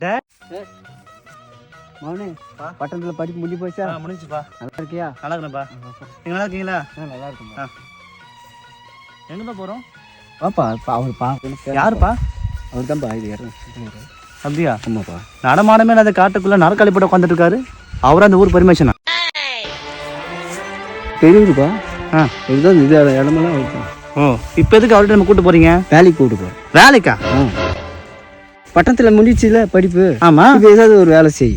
Sir மௌனே பட்டணத்தில் படிப்பு முடிஞ்சு போச்சா? முடிஞ்சுப்பா. நல்லா இருக்கியா? நல்லா இருக்கேன்ப்பா. நீங்கள் நல்லா இருக்கீங்களா? நல்லா இருக்கும்பா. எங்கேப்பா போகிறோம்? பாப்பா அவருப்பா. யாருப்பா? அவர் தான்ப்பா இது அப்படியா? ஆமாப்பா. நடமாடமே இல்லாத காட்டுக்குள்ளே நரக்காளி போட்டு உட்காந்துட்டு இருக்காரு. அவரா அந்த ஊர் பர்மிஷனா? தெரியுதுப்பா. இதுதான் இது இடமெல்லாம் அவருக்கு. ஓ, இப்போ எதுக்கு அவர்கிட்ட நம்ம கூப்பிட்டு போகிறீங்க? வேலைக்கு கூப்பிட்டு போகிறோம். வேலைக்கா? பட்டணத்தில் முடிச்சுல படிப்பு. ஆமாம். இப்போ ஏதாவது ஒரு வேலை செய்.